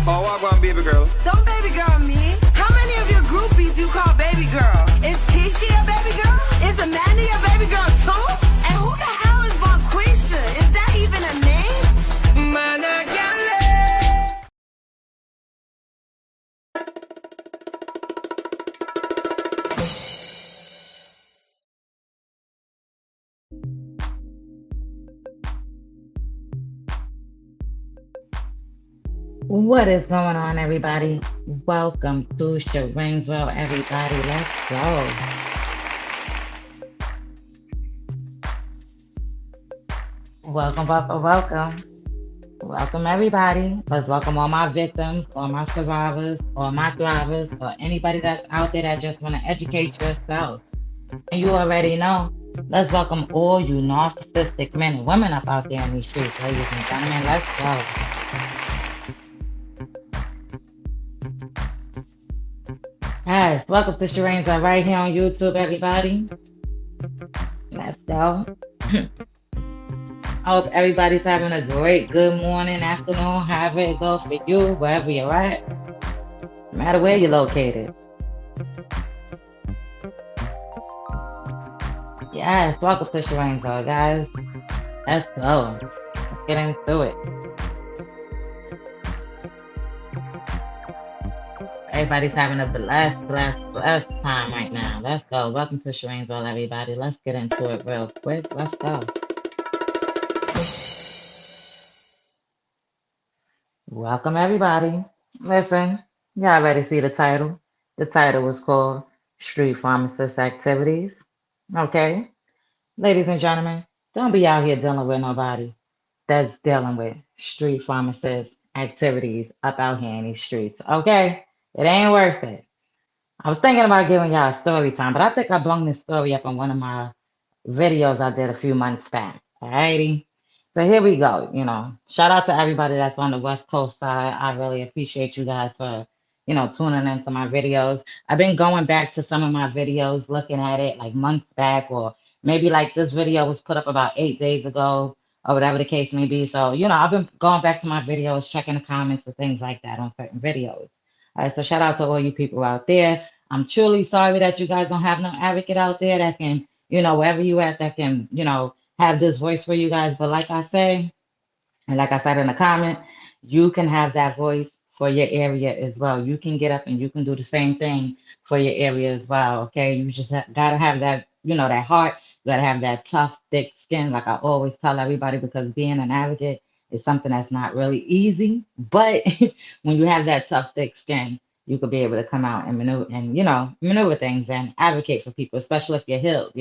Oh, what going, baby girl? Don't baby girl me. How many of your groupies you call baby girl? Is Tisha a baby girl? Is Amanda a baby girl too? And who the hell is Bonquisha? Is that even a name? Man, I can't live. What is going on, everybody? Welcome to Sharane's World, everybody. Let's go. Welcome, welcome, welcome. Welcome, everybody. Let's welcome all my victims, all my survivors, all my thrivers, or anybody that's out there that just want to educate yourself. And you already know. Let's welcome all you narcissistic men and women up out there in these streets, ladies and gentlemen. Let's go. Guys, welcome to Sharane's World right here on YouTube, everybody. Let's go. I hope everybody's having a great, good morning, afternoon, however it goes for you, wherever you're at, no matter where you're located. Yes, welcome to Sharane's World, guys. Let's go. Let's get into it. Everybody's having a blessed time right now. Let's go. Welcome to Sharane's World, everybody. Let's get into it real quick. Let's go. Welcome, everybody. Listen, y'all already see the title. The title was called Street Pharmacist Activities. Okay? Ladies and gentlemen, don't be out here dealing with nobody that's dealing with street pharmacist activities up out here in these streets. Okay? It ain't worth it. I was thinking about giving y'all a story time, but I think I brung this story up on one of my videos I did a few months back. Alrighty. So here we go. Shout out to everybody that's on the West Coast side. I really appreciate you guys for, tuning into my videos. I've been going back to some of my videos, looking at it like months back, or maybe like this video was put up about 8 days ago, or whatever the case may be. So, I've been going back to my videos, checking the comments and things like that on certain videos. All right, so shout out to all you people out there. I'm truly sorry that you guys don't have no advocate out there that can, wherever you at, that can, have this voice for you guys. But like I say, and like I said in the comment, you can have that voice for your area as well. You can get up and you can do the same thing for your area as well. Okay, you just gotta have that, that heart. You gotta have that tough, thick skin, like I always tell everybody, because being an advocate is something that's not really easy. But when you have that tough, thick skin, you could be able to come out and maneuver things and advocate for people, especially if you're healed.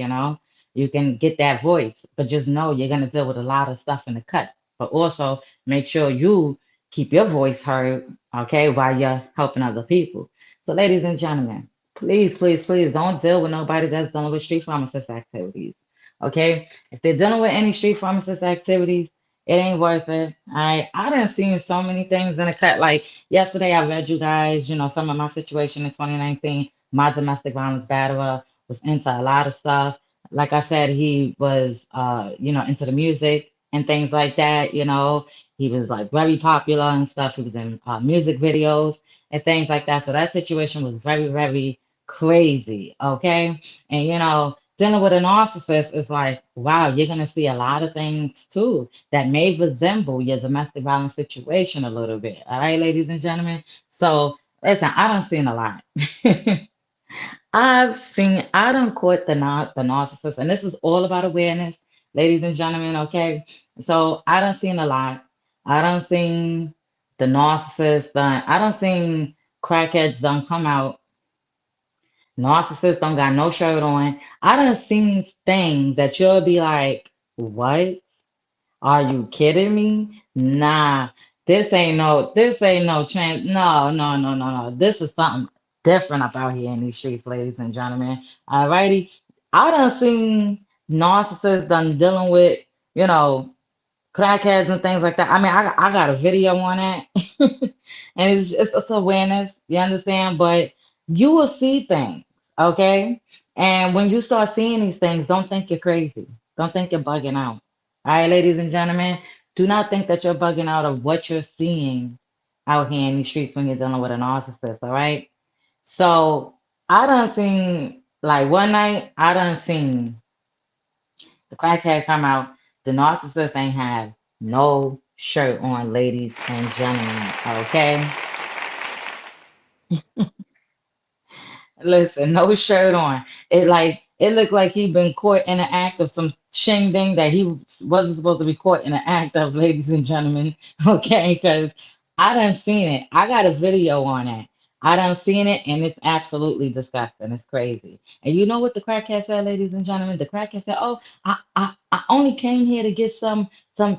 You can get that voice, but just know you're gonna deal with a lot of stuff in the cut. But also make sure you keep your voice heard, okay, while you're helping other people. So, ladies and gentlemen, please, please, please don't deal with nobody that's dealing with street pharmacist activities. Okay? If they're dealing with any street pharmacist activities, it ain't worth it. I done seen so many things in the cut. Like yesterday, I read you guys, some of my situation in 2019. My domestic violence batterer was into a lot of stuff. Like I said, he was, into the music and things like that. He was like very popular and stuff. He was in music videos and things like that. So that situation was very, very crazy. Okay. And, dealing with a narcissist is like, wow, you're going to see a lot of things too that may resemble your domestic violence situation a little bit. All right, ladies and gentlemen. So listen, I done seen a lot. I done caught the narcissist, and this is all about awareness, ladies and gentlemen, okay? So I done seen a lot. I done seen the narcissist, I done seen crackheads done come out. Narcissist don't got no shirt on. I done seen things that you'll be like, what? Are you kidding me? Nah, this ain't no chance. No, no, no, no, no. This is something different up out here in these streets, ladies and gentlemen. Alrighty. I done seen narcissists done dealing with, you know, crackheads and things like that. I mean, I got a video on that. And it's awareness, you understand? But you will see things, okay? And when you start seeing these things, don't think you're crazy. Don't think you're bugging out. All right, ladies and gentlemen, do not think that you're bugging out of what you're seeing out here in these streets when you're dealing with a narcissist, all right? So I done seen, like one night, I done seen the crackhead come out. The narcissist ain't have no shirt on, ladies and gentlemen, okay? Listen, no shirt on. It looked like he been caught in the act of some shindig that he wasn't supposed to be caught in the act of, ladies and gentlemen. Okay, because I done seen it. I got a video on it. I done seen it, and it's absolutely disgusting. It's crazy. And you know what the crackhead said, ladies and gentlemen? The crackhead said, "Oh, I only came here to get some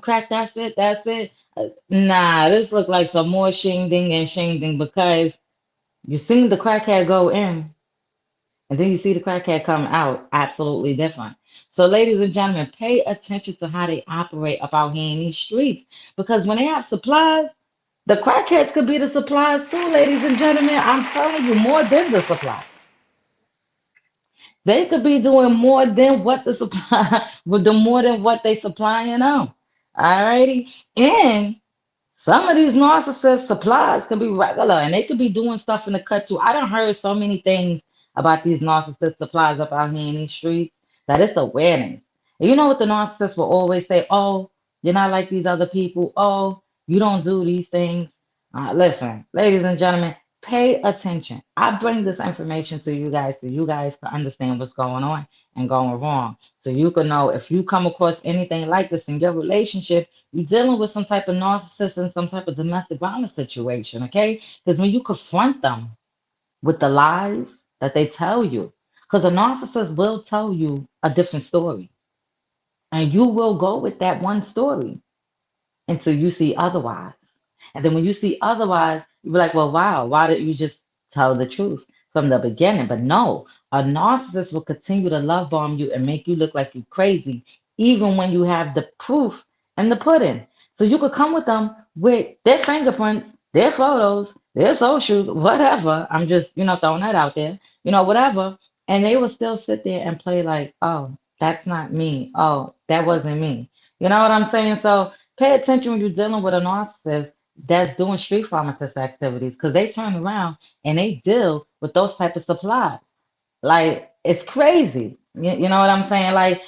crack. That's it. That's it." Nah, this looked like some more shindig and shindig because you seen the crackhead go in. And then you see the crackhead come out absolutely different. So, ladies and gentlemen, pay attention to how they operate up out here in these streets. Because when they have supplies, the crackheads could be the supplies too, ladies and gentlemen. I'm telling you, more than the supply. They could be doing more than what the supply, with the more than what they supplying out. Alrighty. And some of these narcissist supplies can be regular and they could be doing stuff in the cut too. I done heard so many things about these narcissist supplies up out here in these streets that it's awareness. And you know what the narcissist will always say? Oh, you're not like these other people. Oh, you don't do these things. Listen, ladies and gentlemen, pay attention. I bring this information to you guys so you guys can understand what's going on and going wrong. So you can know if you come across anything like this in your relationship, you're dealing with some type of narcissist and some type of domestic violence situation, okay? Because when you confront them with the lies that they tell you, because a narcissist will tell you a different story, and you will go with that one story until you see otherwise. And then when you see otherwise, you be like, well, wow, why did you just tell the truth from the beginning? But no, a narcissist will continue to love bomb you and make you look like you crazy, even when you have the proof and the pudding. So you could come with them with their fingerprints, their photos, their socials, whatever. I'm just, throwing that out there, whatever. And they will still sit there and play like, oh, that's not me. Oh, that wasn't me. You know what I'm saying? So pay attention when you're dealing with a narcissist that's doing street pharmacist activities because they turn around and they deal with those type of supplies. Like it's crazy. You know what I'm saying? Like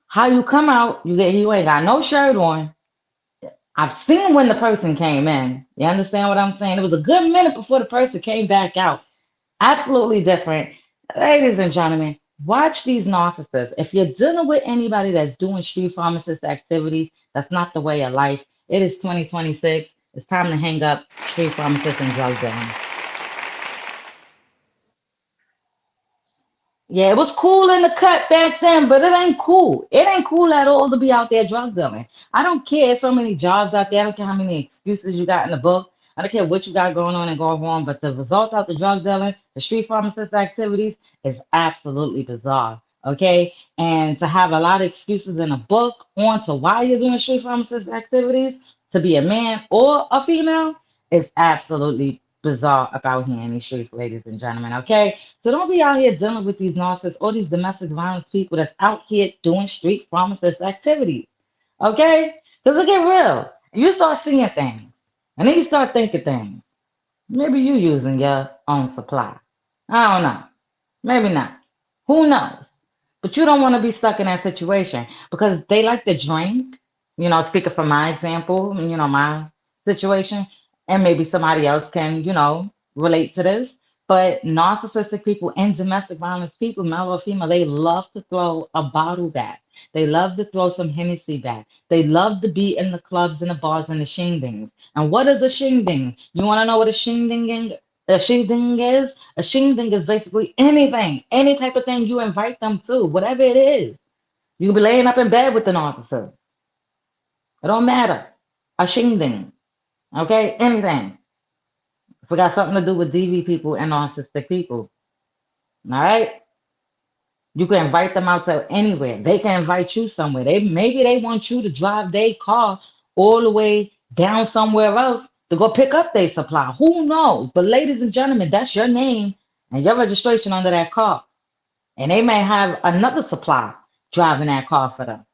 how you come out, you ain't got no shirt on. I've seen when the person came in. You understand what I'm saying? It was a good minute before the person came back out. Absolutely different. Ladies and gentlemen, watch these narcissists. If you're dealing with anybody that's doing street pharmacist activities, that's not the way of life. It is 2026. It's time to hang up street pharmacists and drug dealing. Yeah, it was cool in the cut back then, but it ain't cool. It ain't cool at all to be out there drug dealing. I don't care so many jobs out there. I don't care how many excuses you got in the book. I don't care what you got going on and going wrong, but the result of the drug dealing, the street pharmacist activities is absolutely bizarre. Okay. And to have a lot of excuses in a book on to why you're doing street pharmacist activities, to be a man or a female, is absolutely bizarre about here in these streets, ladies and gentlemen. Okay. So don't be out here dealing with these narcissists or these domestic violence people that's out here doing street pharmacist activities. Okay? Because it get real. You start seeing things. And then you start thinking things. Maybe you using your own supply. I don't know. Maybe not. Who knows? But you don't want to be stuck in that situation because they like to drink. Speaking from my example, my situation, and maybe somebody else can, relate to this. But narcissistic people and domestic violence people, male or female, they love to throw a bottle back. They love to throw some Hennessy back. They love to be in the clubs and the bars and the shingdings. And what is a shingding? You want to know what a shingding is? A shingding is basically anything, any type of thing you invite them to, whatever it is. You can be laying up in bed with the narcissist. It don't matter. A shingding. Okay? Anything. If we got something to do with DV people and narcissistic people. All right? You can invite them out to anywhere. They can invite you somewhere. Maybe they want you to drive their car all the way down somewhere else to go pick up their supply. Who knows? But ladies and gentlemen, that's your name and your registration under that car. And they may have another supply driving that car for them.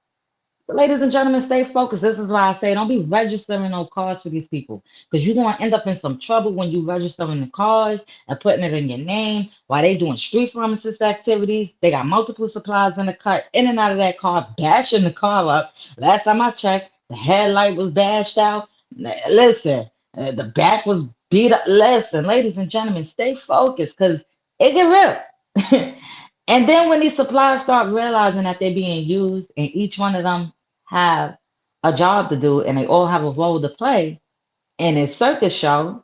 So, ladies and gentlemen, stay focused. This is why I say don't be registering no cars for these people because you're going to end up in some trouble when you registering the cars and putting it in your name while they doing street pharmacist activities. They got multiple supplies in the cut, in and out of that car, bashing the car up. Last time I checked, the headlight was bashed out. Listen, the back was beat up. Listen, ladies and gentlemen, stay focused because it get real. And then when these suppliers start realizing that they're being used and each one of them have a job to do and they all have a role to play in a circus show,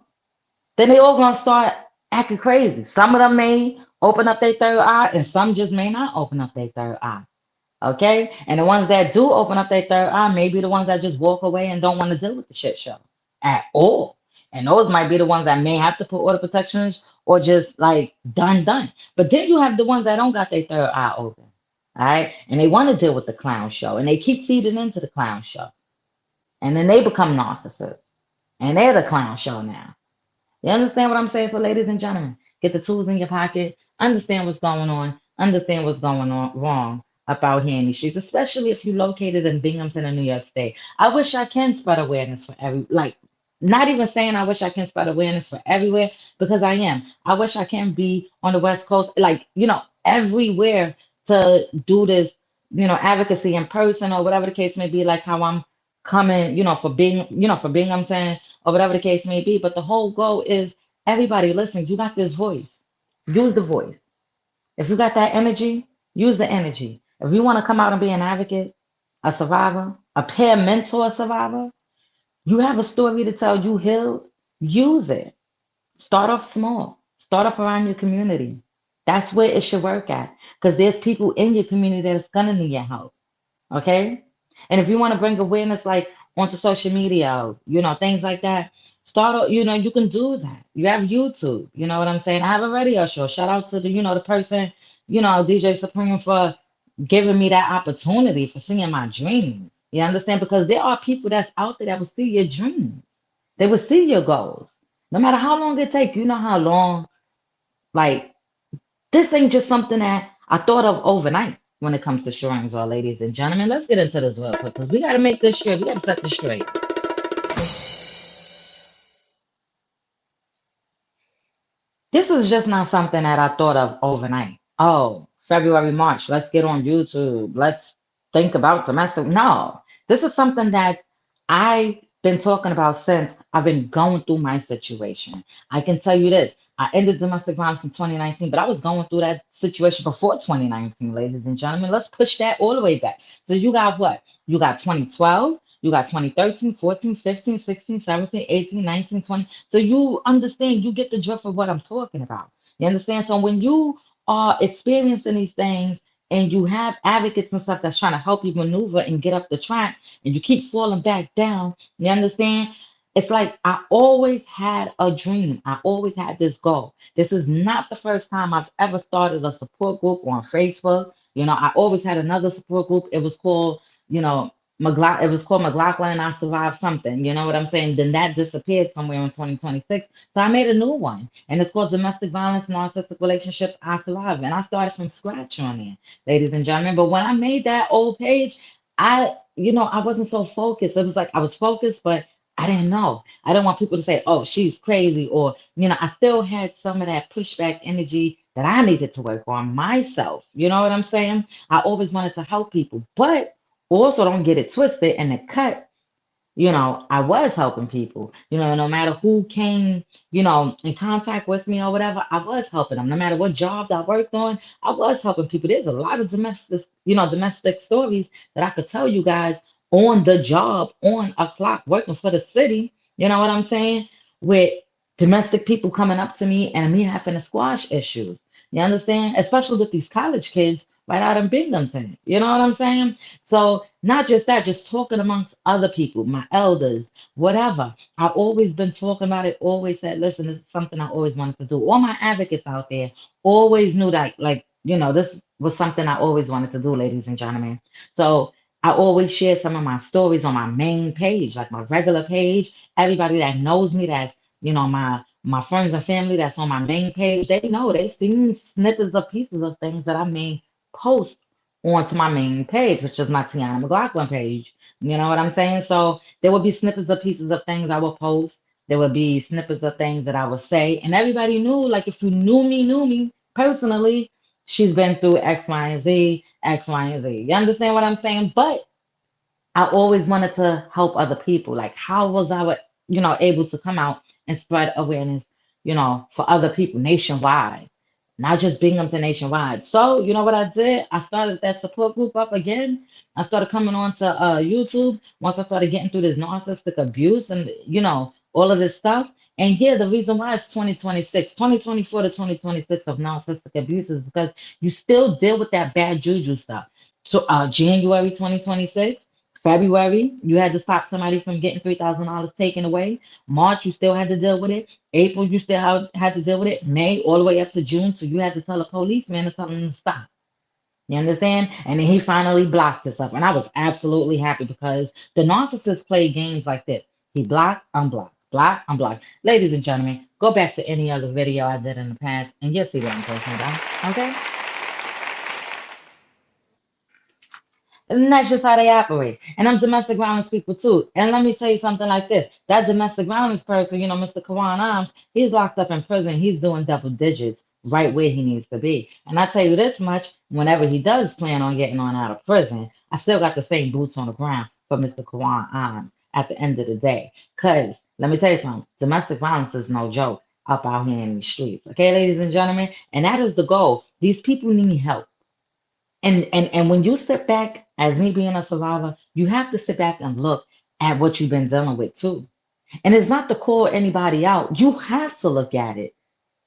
then they all gonna start acting crazy. Some of them may open up their third eye and some just may not open up their third eye. Okay? And the ones that do open up their third eye may be the ones that just walk away and don't want to deal with the shit show at all. And those might be the ones that may have to put order protections or just like done. But then you have the ones that don't got their third eye open. All right. And they want to deal with the clown show and they keep feeding into the clown show. And then they become narcissists. And they're the clown show now. You understand what I'm saying? So, ladies and gentlemen, get the tools in your pocket, understand what's going on, understand what's going on wrong up out here in these streets, especially if you're located in Binghamton in New York State. I wish I can spread awareness for not even saying I wish I can spread awareness for everywhere because I am. I wish I can be on the West Coast, everywhere to do this, advocacy in person or whatever the case may be, like how I'm coming, for Binghamton or whatever the case may be. But the whole goal is everybody, listen, you got this voice. Use the voice. If you got that energy, use the energy. If you want to come out and be an advocate, a survivor, a peer mentor survivor, you have a story to tell, you healed, use it. Start off small. Start off around your community. That's where it should work at. Because there's people in your community that's gonna need your help. Okay? And if you want to bring awareness like onto social media, things like that, you can do that. You have YouTube, you know what I'm saying? I have a radio show. Shout out to the person, DJ Supreme for giving me that opportunity for seeing my dreams. You understand? Because there are people that's out there that will see your dreams. They will see your goals. No matter how long it takes, you know how long, like, this ain't just something that I thought of overnight when it comes to Sharane's World, ladies and gentlemen. Let's get into this real quick because we got to make this straight. We got to set this straight. This is just not something that I thought of overnight. Oh, February, March, let's get on YouTube. Let's think about domestic. No, this is something that I've been talking about since I've been going through my situation. I can tell you this. I ended domestic violence in 2019, but I was going through that situation before 2019, ladies and gentlemen. Let's push that all the way back. So you got what? You got 2012, you got 2013, 14, 15, 16, 17, 18, 19, 20. So you understand, you get the drift of what I'm talking about. You understand? So when you are experiencing these things and you have advocates and stuff that's trying to help you maneuver and get up the track and you keep falling back down, you understand? It's like I always had a dream. I always had this goal. This is not the first time I've ever started a support group on Facebook. I always had another support group. It was called, it was called McLaughlin and I Survived something. You know what I'm saying? Then that disappeared somewhere in 2026. So I made a new one. And it's called Domestic Violence, Narcissistic Relationships, I Survive. And I started from scratch on there, ladies and gentlemen. But when I made that old page, I wasn't so focused. It was like I was focused, but I didn't know. I didn't want people to say, oh, she's crazy. Or, I still had some of that pushback energy that I needed to work on myself. You know what I'm saying? I always wanted to help people, but also don't get it twisted and the cut. I was helping people, no matter who came, in contact with me or whatever, I was helping them. No matter what jobs I worked on, I was helping people. There's a lot of domestic stories that I could tell you guys on the job, on a clock, working for the city. You know what I'm saying? With domestic people coming up to me and me having to squash issues. You understand? Especially with these college kids right out in Binghamton. You know what I'm saying? So not just that, just talking amongst other people, my elders, whatever. I've always been talking about it, always said, listen, this is something I always wanted to do. All my advocates out there always knew that, this was something I always wanted to do, ladies and gentlemen. So I always share some of my stories on my main page, like my regular page. Everybody that knows me, that's, my friends and family that's on my main page, they know, they've seen snippets of pieces of things that I may post onto my main page, which is my Tiana McLaughlin page. You know what I'm saying? So there would be snippets of pieces of things I would post. There would be snippets of things that I would say. And everybody knew, like if you knew me personally, she's been through X, Y, and Z, X, Y, and Z. You understand what I'm saying? But I always wanted to help other people. Like, how was I, able to come out and spread awareness, for other people nationwide, not just Binghamton nationwide. So, you know what I did? I started that support group up again. I started coming on to YouTube once I started getting through this narcissistic abuse and, all of this stuff. And here, the reason why it's 2026, 2024 to 2026 of narcissistic abuse is because you still deal with that bad juju stuff. So, January 2026. February, you had to stop somebody from getting $3,000 taken away. March, you still had to deal with it. April, you still had to deal with it. May, all the way up to June, so you had to tell a policeman to tell him to stop. You understand? And then he finally blocked us up. And I was absolutely happy because the narcissist played games like this. He blocked, unblocked, block, unblock. Ladies and gentlemen, go back to any other video I did in the past and you'll see what I'm talking about. Okay? And that's just how they operate. And I'm domestic violence people too. And let me tell you something like this. That domestic violence person, Mr. Kawan Arms, he's locked up in prison. He's doing double digits right where he needs to be. And I tell you this much, whenever he does plan on getting on out of prison, I still got the same boots on the ground for Mr. Kawan Arms at the end of the day. Because let me tell you something, domestic violence is no joke up out here in the streets. Okay, ladies and gentlemen? And that is the goal. These people need help. And when you sit back, as me being a survivor, you have to sit back and look at what you've been dealing with too. And it's not to call anybody out. You have to look at it.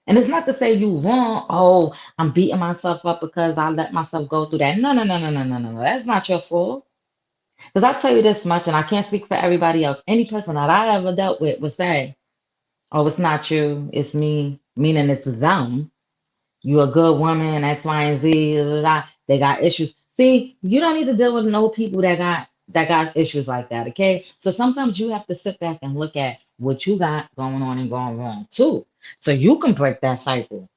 And it's not to say you wrong. Oh, I'm beating myself up because I let myself go through that. No, no, no, no, no, no, no. That's not your fault. Because I tell you this much, and I can't speak for everybody else. Any person that I ever dealt with would say, oh, it's not you, it's me, meaning it's them. You a good woman, X, Y, and Z. Da, da, da. They got issues. See, you don't need to deal with no people that got issues like that. Okay, so sometimes you have to sit back and look at what you got going on and going wrong too, so you can break that cycle.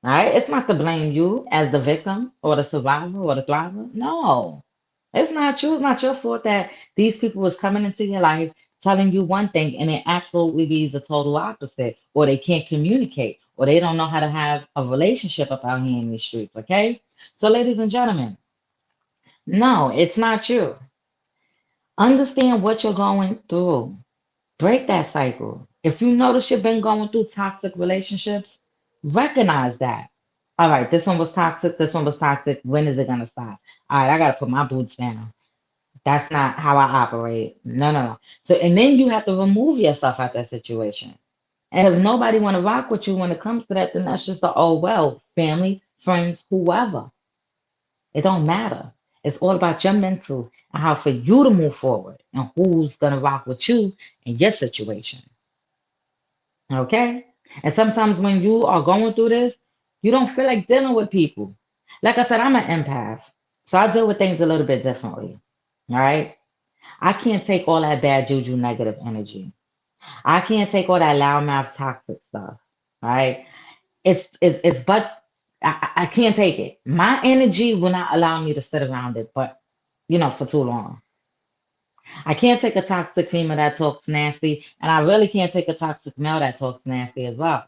All right, it's not to blame you as the victim or the survivor or the thriver. No, it's not you. It's not your fault that these people was coming into your life telling you one thing and it absolutely be the total opposite, or they can't communicate, or they don't know how to have a relationship up out here in these streets. Okay, so ladies and gentlemen, no, it's not you. Understand what you're going through. Break that cycle. If you notice you've been going through toxic relationships, recognize that. All right, this one was toxic. This one was toxic. When is it going to stop? All right, I got to put my boots down. That's not how I operate. No, no, no. So, and then you have to remove yourself out that situation. And if nobody want to rock with you when it comes to that, then that's just the oh well, family, friends, whoever. It don't matter. It's all about your mental and how for you to move forward and who's gonna rock with you in your situation. Okay? And sometimes when you are going through this, you don't feel like dealing with people. Like I said, I'm an empath. So I deal with things a little bit differently. All right. I can't take all that bad juju negative energy. I can't take all that loudmouth toxic stuff. All right. It's but I can't take it. My energy will not allow me to sit around it, but for too long. I can't take a toxic female that talks nasty, and I really can't take a toxic male that talks nasty as well.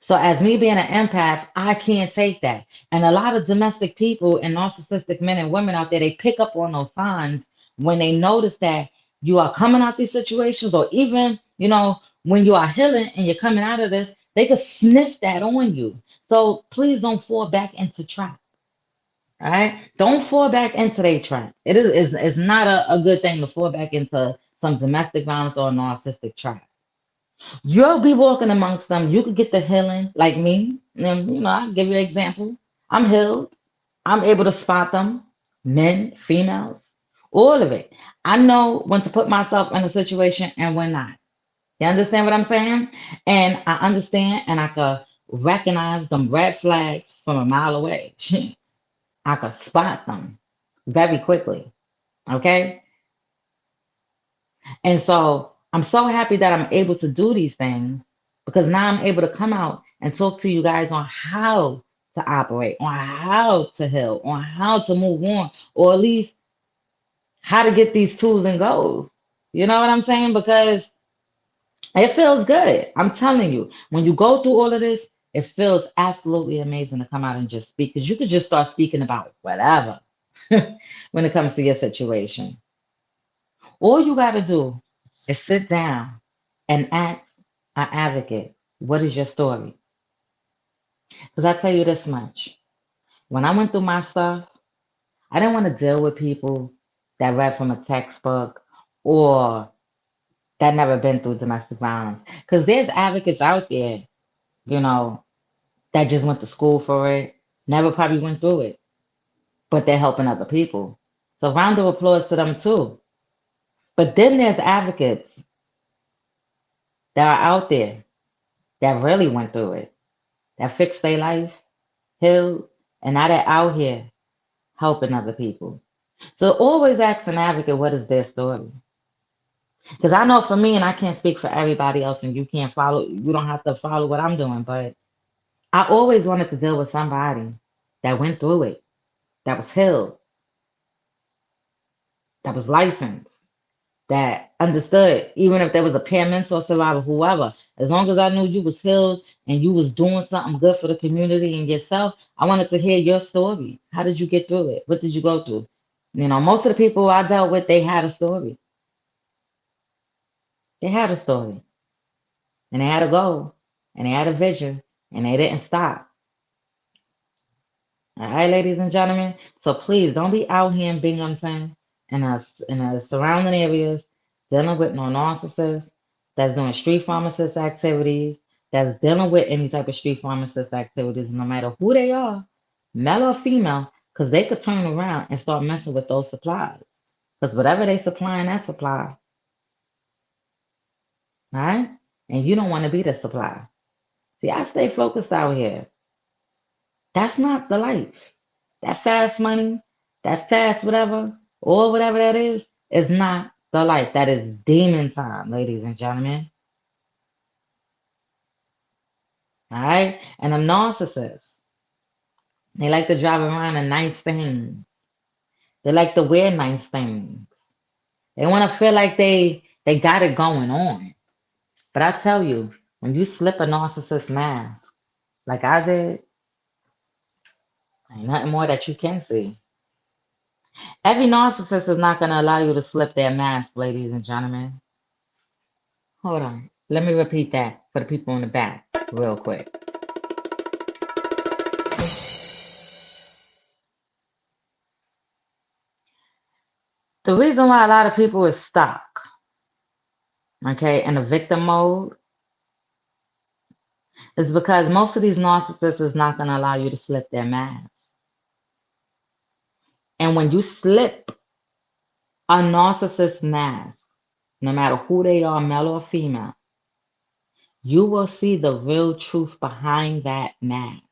So, as me being an empath, I can't take that. And a lot of domestic people and narcissistic men and women out there, they pick up on those signs when they notice that you are coming out these situations, or even, when you are healing and you're coming out of this, they could sniff that on you. So, please don't fall back into trap. All right? Don't fall back into their trap. It's not a good thing to fall back into some domestic violence or narcissistic trap. You'll be walking amongst them. You could get the healing like me. And, I'll give you an example. I'm healed. I'm able to spot them, men, females, all of it. I know when to put myself in a situation and when not. You understand what I'm saying? And I understand and I could recognize them red flags from a mile away. I could spot them very quickly. Okay? And so I'm so happy that I'm able to do these things because now I'm able to come out and talk to you guys on how to operate, on how to heal, on how to move on, or at least how to get these tools and goals. You know what I'm saying? Because it feels good. I'm telling you, when you go through all of this, it feels absolutely amazing to come out and just speak because you could just start speaking about whatever when it comes to your situation. All you got to do is sit down and ask an advocate, what is your story? Because I tell you this much. When I went through my stuff, I didn't want to deal with people that read from a textbook or that never been through domestic violence. Because there's advocates out there, you know, that just went to school for it, never probably went through it, but they're helping other people. So round of applause to them too. But then there's advocates that are out there that really went through it, that fixed their life, healed, and now they're out here helping other people. So always ask an advocate what is their story. Because I know for me, and I can't speak for everybody else, and you can't follow, you don't have to follow what I'm doing, but I always wanted to deal with somebody that went through it, that was healed, that was licensed, that understood, even if there was a peer mentor, survivor, whoever, as long as I knew you was healed and you was doing something good for the community and yourself, I wanted to hear your story. How did you get through it? What did you go through? You know, most of the people I dealt with, they had a story. They had a story. And they had a goal. And they had a vision. And they didn't stop. All right, ladies and gentlemen. So please don't be out here in Binghamton and the surrounding areas dealing with no narcissists that's doing street pharmacist activities, that's dealing with any type of street pharmacist activities, no matter who they are, male or female, because they could turn around and start messing with those supplies. Because whatever they supplying, that supply. All right? And you don't want to be the supply. See, I stay focused out here. That's not the life. That fast money, that fast whatever, or whatever that is not the life. That is demon time, ladies and gentlemen. All right? And them narcissists, they like to drive around in nice things. They like to wear nice things. They want to feel like they got it going on. But I tell you, when you slip a narcissist mask, like I did, ain't nothing more that you can see. Every narcissist is not going to allow you to slip their mask, ladies and gentlemen. Hold on. Let me repeat that for the people in the back real quick. The reason why a lot of people is stuck, okay, in a victim mode is because most of these narcissists is not going to allow you to slip their mask. And when you slip a narcissist mask, no matter who they are, male or female, you will see the real truth behind that mask.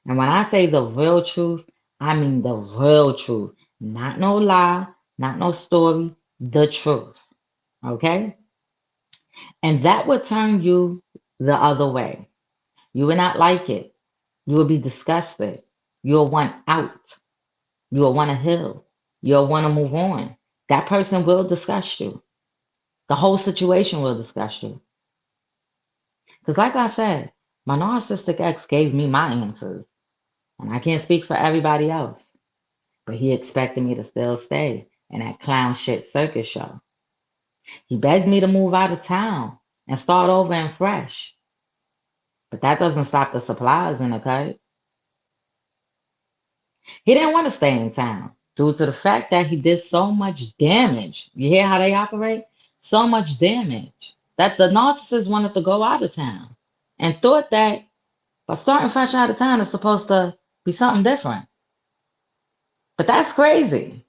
And when I say the real truth, I mean the real truth. Not no lie, not no story, the truth. Okay? And that will turn you the other way. You will not like it. You will be disgusted. You will want out. You will want to heal. You will want to move on. That person will disgust you. The whole situation will disgust you. Because like I said, my narcissistic ex gave me my answers. And I can't speak for everybody else. But he expected me to still stay in that clown shit circus show. He begged me to move out of town and start over and fresh. But that doesn't stop the supplies in the cut. He didn't want to stay in town due to the fact that he did so much damage. You hear how they operate? So much damage that the narcissist wanted to go out of town and thought that by starting fresh out of town is supposed to be something different. But that's crazy.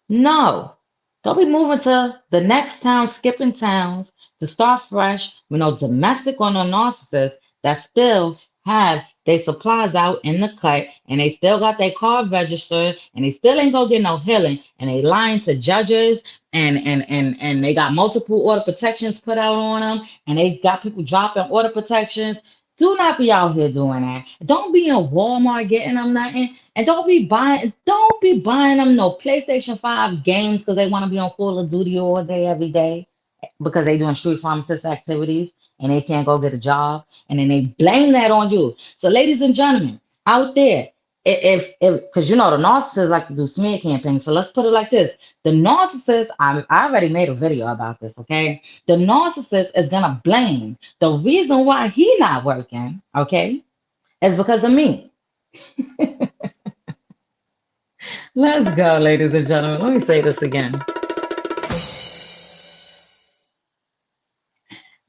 No. Don't be moving to the next town, skipping towns to start fresh with no domestic or no narcissist that still have their supplies out in the cut and they still got their car registered and they still ain't gonna get no healing and they lying to judges and they got multiple order protections put out on them and they got people dropping order protections Do not be out here doing that. Don't be in Walmart getting them nothing. And don't be buying them no PlayStation 5 games because they want to be on Call of Duty all day, every day, because they doing street pharmacist activities and they can't go get a job. And then they blame that on you. So, ladies and gentlemen, out there, if because you know the narcissists like to do smear campaigns. So let's put it like this. The narcissist, I already made a video about this, okay? The narcissist is gonna blame the reason why he not working, okay, is because of me. Let's go, ladies and gentlemen. Let me say this again.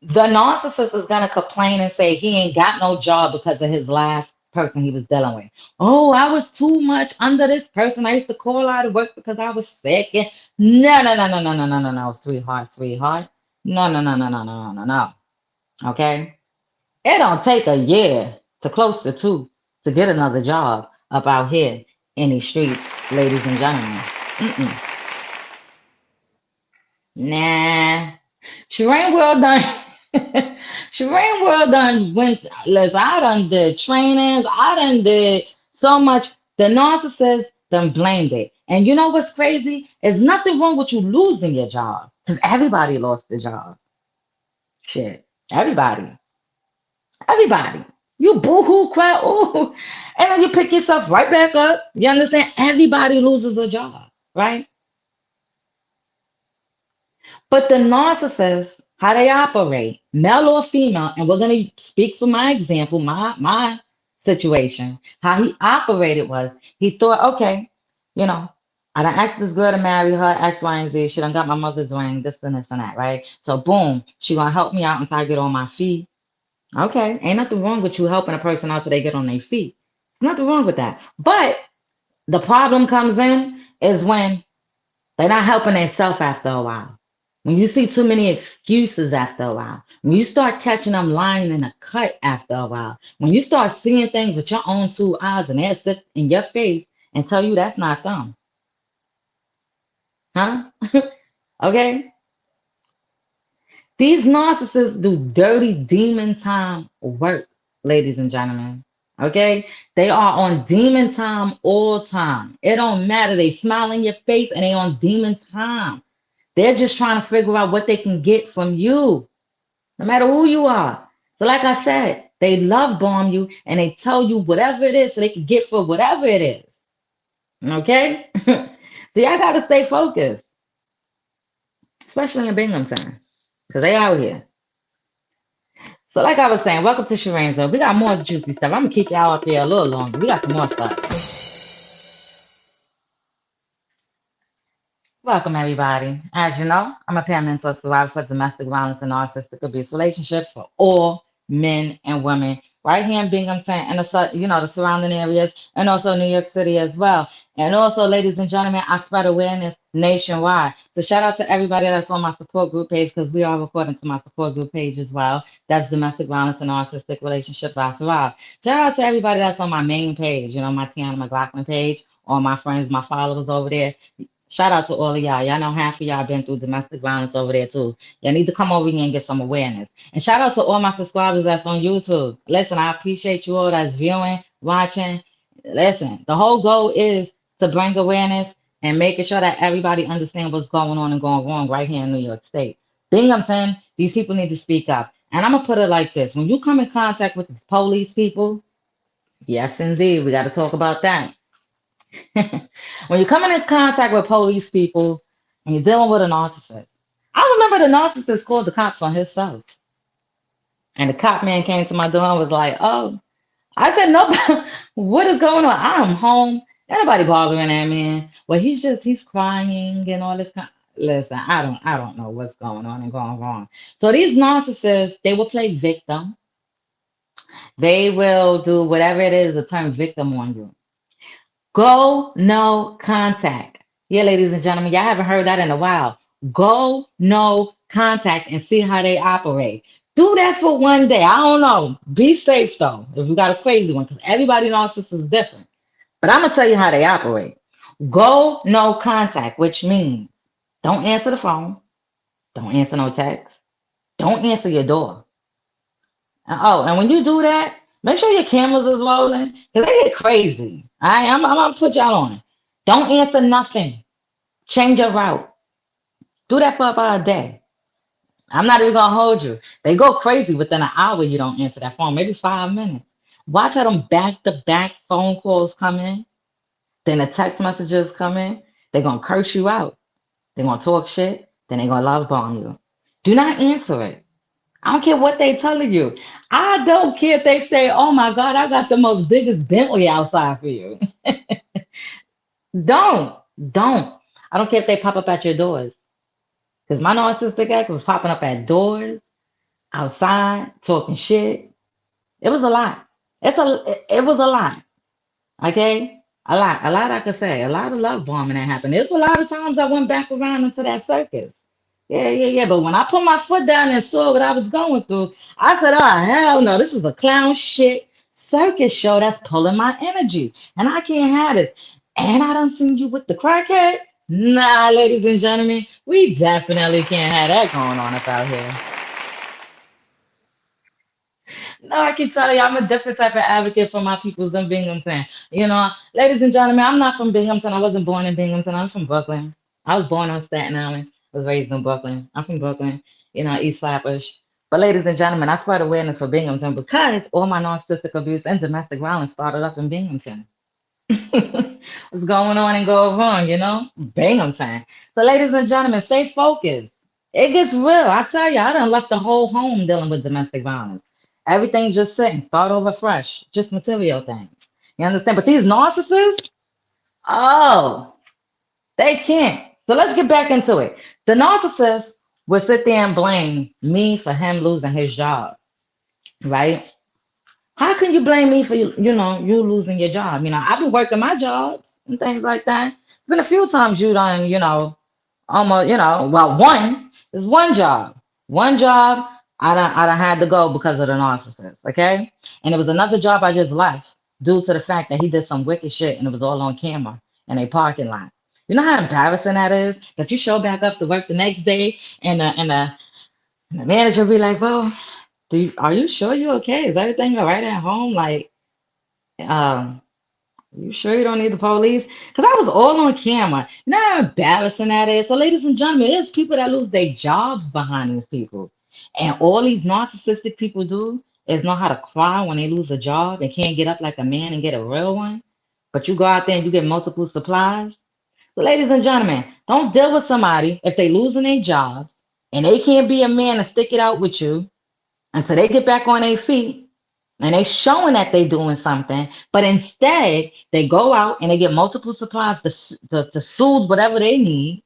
The narcissist is gonna complain and say he ain't got no job because of his last person he was dealing with. Oh, I was too much under this person. I used to call out of work because I was sick. And no, no, no, no, no, no, no, no, no, sweetheart, sweetheart. No, no, no, no, no, no, no, no, no. Okay? It don't take a year to close to two to get another job up out here in these streets, ladies and gentlemen. Mm-mm. Nah. Sharane World done. Sharane World done went. Listen, I done did trainings. I done did so much. The narcissist done blamed it. And you know what's crazy? There's nothing wrong with you losing your job because everybody lost their job. Shit, everybody, everybody. You boo-hoo, cry, ooh, and then you pick yourself right back up. You understand? Everybody loses a job, right? But the narcissist, how they operate, male or female, and we're gonna speak for my example, my situation. How he operated was he thought, okay, you know, I done asked this girl to marry her, X, Y, and Z. She done got my mother's ring, this and this and that, right? So boom, she gonna help me out until I get on my feet. Okay, ain't nothing wrong with you helping a person out till they get on their feet. There's nothing wrong with that. But the problem comes in is when they're not helping themselves after a while. When you see too many excuses after a while, when you start catching them lying in a cut after a while, when you start seeing things with your own two eyes and they sit in your face and tell you that's not them, huh? Okay? These narcissists do dirty demon time work, ladies and gentlemen. Okay? They are on demon time all time. It don't matter. They smile in your face and they on demon time. They're just trying to figure out what they can get from you, no matter who you are. So, like I said, they love bomb you and they tell you whatever it is so they can get for whatever it is. Okay? See, I gotta stay focused, especially in Binghamton, because they out here. So, like I was saying, welcome to Sharane's World. We got more juicy stuff. I'm gonna keep y'all up here a little longer. We got some more stuff. Welcome, everybody. As you know, I'm a peer mentor survivor for domestic violence and narcissistic abuse relationships for all men and women, right here in Binghamton and the surrounding areas, and also New York City as well. And also, ladies and gentlemen, I spread awareness nationwide. So shout out to everybody that's on my support group page because we are recording to my support group page as well. That's domestic violence and narcissistic relationships I survive. Shout out to everybody that's on my main page, my Tiana McLaughlin page, all my friends, my followers over there. Shout out to all of y'all. Y'all know half of y'all been through domestic violence over there too. Y'all need to come over here and get some awareness. And shout out to all my subscribers that's on YouTube. Listen, I appreciate you all that's viewing, watching. Listen, the whole goal is to bring awareness and making sure that everybody understands what's going on and going wrong right here in New York State. Binghamton, these people need to speak up. And I'm gonna put it like this. When you come in contact with these police people, yes indeed, we gotta talk about that. When you're coming in contact with police people and you're dealing with a narcissist, I remember the narcissist called the cops on himself. And the cop man came to my door and was like, oh, I said, no, what is going on? I'm home. Ain't nobody bothering that man. Well, he's crying and all this kind. Listen, I don't know what's going on and going wrong. So these narcissists, they will play victim. They will do whatever it is to turn victim on you. Go no contact. Yeah, ladies and gentlemen, y'all haven't heard that in a while. Go no contact and see how they operate. Do that for one day. I don't know. Be safe though, if you got a crazy one, because everybody narcissist is different. But I'm gonna tell you how they operate. Go no contact, which means don't answer the phone, don't answer no text, don't answer your door. Oh, and when you do that, make sure your cameras is rolling because they get crazy. I'm gonna put y'all on. Don't answer nothing. Change your route. Do that for about a day. I'm not even gonna hold you. They go crazy within an hour. You don't answer that phone, maybe 5 minutes. Watch how them back-to-back phone calls come in, then the text messages come in. They're gonna curse you out. They're gonna talk shit. Then they're gonna love bomb you. Do not answer it. I don't care what they telling you. I don't care if they say, "Oh my God, I got the most biggest Bentley outside for you." Don't, don't. I don't care if they pop up at your doors. Because my narcissistic ex was popping up at doors, outside, talking shit. It was a lot. It was a lot. Okay? A lot I could say. A lot of love bombing that happened. There's a lot of times I went back around into that circus. Yeah. But when I put my foot down and saw what I was going through, I said, oh, hell no, this is a clown shit circus show that's pulling my energy. And I can't have this. And I done seen you with the crackhead. Nah, ladies and gentlemen, we definitely can't have that going on up out here. No, I can tell you, I'm a different type of advocate for my peoples in Binghamton. Ladies and gentlemen, I'm not from Binghamton. I wasn't born in Binghamton. I'm from Brooklyn. I was born on Staten Island. I was raised in Brooklyn. I'm from Brooklyn, East Flatbush. But ladies and gentlemen, I spread awareness for Binghamton because all my narcissistic abuse and domestic violence started up in Binghamton. What's going on and go wrong, Binghamton. So, ladies and gentlemen, stay focused. It gets real. I tell you, I done left the whole home dealing with domestic violence. Everything just sitting, start over fresh, just material things. You understand? But these narcissists, oh, they can't. So let's get back into it. The narcissist will sit there and blame me for him losing his job, right? How can you blame me for you losing your job? I've been working my jobs and things like that. It's been a few times you done, almost, well, there's one job. One job I done had to go because of the narcissist, okay? And it was another job I just left due to the fact that he did some wicked shit and it was all on camera in a parking lot. You know how embarrassing that is? That you show back up to work the next day and the manager be like, well, are you sure you're okay? Is everything all right at home? Like, um, you sure you don't need the police? Because I was all on camera. You know how embarrassing that is? So, ladies and gentlemen, there's people that lose their jobs behind these people. And all these narcissistic people do is know how to cry when they lose a job and can't get up like a man and get a real one. But you go out there and you get multiple supplies. So, ladies and gentlemen, don't deal with somebody if they losing their jobs and they can't be a man and stick it out with you until they get back on their feet and they showing that they doing something, but instead they go out and they get multiple supplies to soothe whatever they need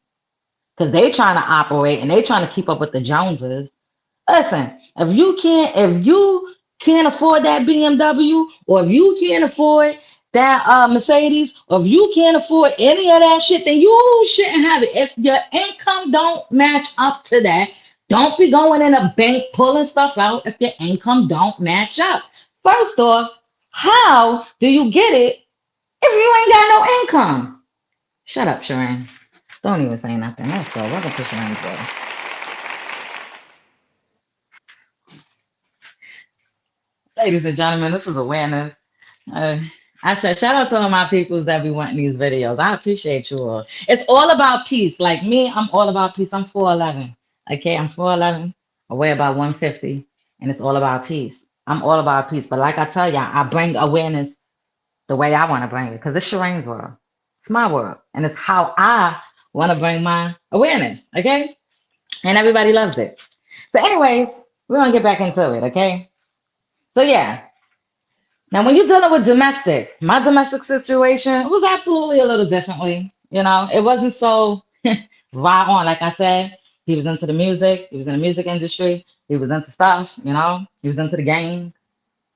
because they trying to operate and they trying to keep up with the Joneses. Listen, if you can't afford that BMW, or if you can't afford that Mercedes, or if you can't afford any of that shit, then you shouldn't have it. If your income don't match up to that, don't be going in a bank pulling stuff out if your income don't match up. First off, how do you get it if you ain't got no income? Shut up, Sharane. Don't even say nothing. Let's go. Welcome to Sharane's World. Ladies and gentlemen, this is awareness. Uh, shout out to all my peoples that be wanting these videos. I appreciate you all. It's all about peace. Like me, I'm all about peace. I'm 4'11". Okay, I'm 4'11". I weigh about 150, and it's all about peace. I'm all about peace. But like I tell y'all, I bring awareness the way I want to bring it because it's Sharane's world. It's my world, and it's how I want to bring my awareness. Okay, and everybody loves it. So, anyways, we're gonna get back into it. Okay. So yeah. Now, when you're dealing with domestic, my domestic situation was absolutely a little differently. It wasn't so right on. Like I said, he was into the music. He was in the music industry. He was into stuff. He was into the game.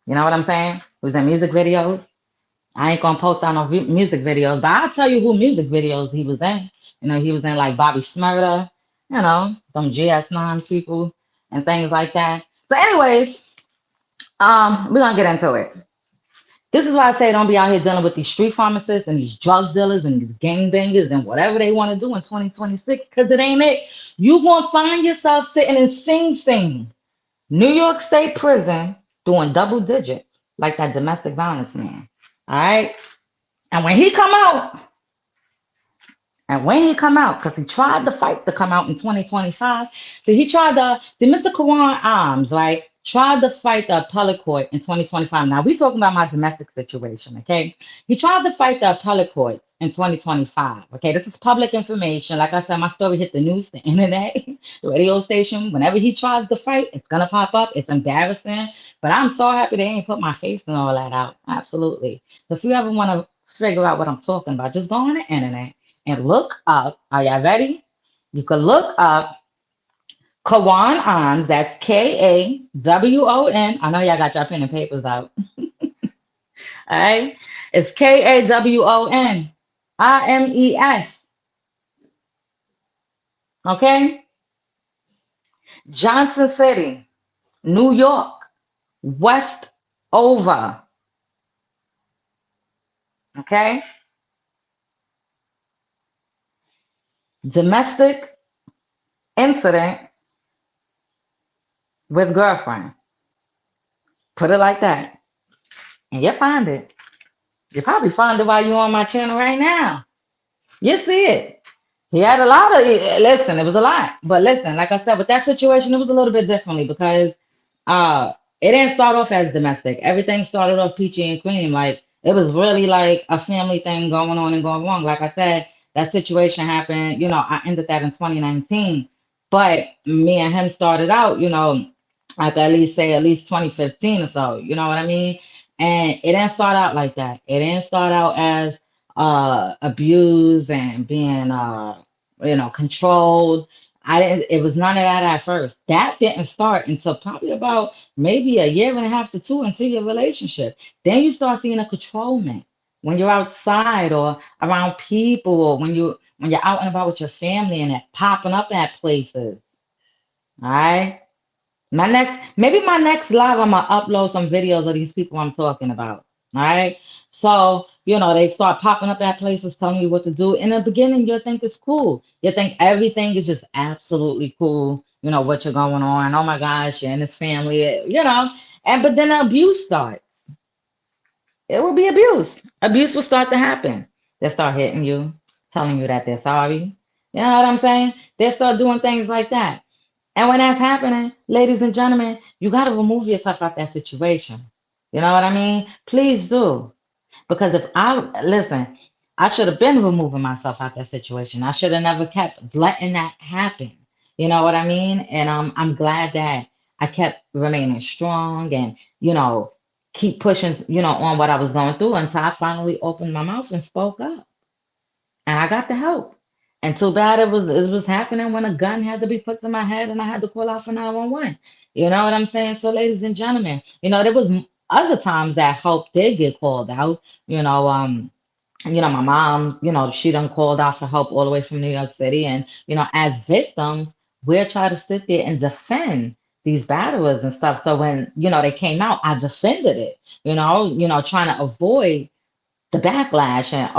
You know what I'm saying? He was in music videos. I ain't gonna post out no music videos, but I'll tell you who music videos he was in. He was in like Bobby Smurda, some GS9 people and things like that. So, anyways, we're gonna get into it. This is why I say don't be out here dealing with these street pharmacists and these drug dealers and these gangbangers and whatever they want to do in 2026, because it ain't it. You gonna find yourself sitting in Sing Sing, New York State prison, doing double digits, like that domestic violence man. All right. And when he come out, because he tried to fight to come out in 2025. So he tried to, see, Mr. Kawan Arms, right, tried to fight the appellate court in 2025. Now, we talking about my domestic situation, okay? He tried to fight the appellate court in 2025, okay? This is public information. Like I said, my story hit the news, the internet, the radio station. Whenever he tries to fight, it's going to pop up. It's embarrassing. But I'm so happy they ain't put my face and all that out. Absolutely. So if you ever want to figure out what I'm talking about, just go on the internet and look up. Are y'all ready? You can look up Kawan Ons. That's Kawon. I know y'all got your pen and papers out. All right. It's Kawonimes. Okay. Johnson City, New York, West Over. Okay. Domestic incident with girlfriend. Put it like that. And you find it. You probably find it while you're on my channel right now. You see it. He had a lot of, listen, it was a lot. But listen, like I said, with that situation, it was a little bit differently because it didn't start off as domestic. Everything started off peachy and cream. Like, it was really like a family thing going on and going wrong. Like I said, that situation happened, I ended that in 2019. But me and him started out, I could at least 2015 or so. You know what I mean? And it didn't start out like that. It didn't start out as abused and being controlled. I didn't, it was none of that at first. That didn't start until probably about maybe a year and a half to two into your relationship. Then you start seeing a controlment when you're outside or around people, or when you're out and about with your family and they're popping up at places. All right. My next live, I'm gonna upload some videos of these people I'm talking about. All right. So, they start popping up at places telling you what to do. In the beginning, you'll think it's cool. You think everything is just absolutely cool, what you're going on. Oh my gosh, and his family, but then the abuse starts. It will be abuse. Abuse will start to happen. They start hitting you, telling you that they're sorry. You know what I'm saying? They start doing things like that. And when that's happening, ladies and gentlemen, you got to remove yourself out that situation. You know what I mean? Please do. Because listen, I should have been removing myself out that situation. I should have never kept letting that happen. You know what I mean? And I'm glad that I kept remaining strong and, keep pushing, on what I was going through until I finally opened my mouth and spoke up. And I got the help. And too bad it was happening when a gun had to be put to my head and I had to call out for 911. You know what I'm saying? So, ladies and gentlemen, there was other times that help did get called out. My mom, she done called out for help all the way from New York City. And, as victims, we're trying to sit there and defend these batterers and stuff. So when, they came out, I defended it, trying to avoid the backlash and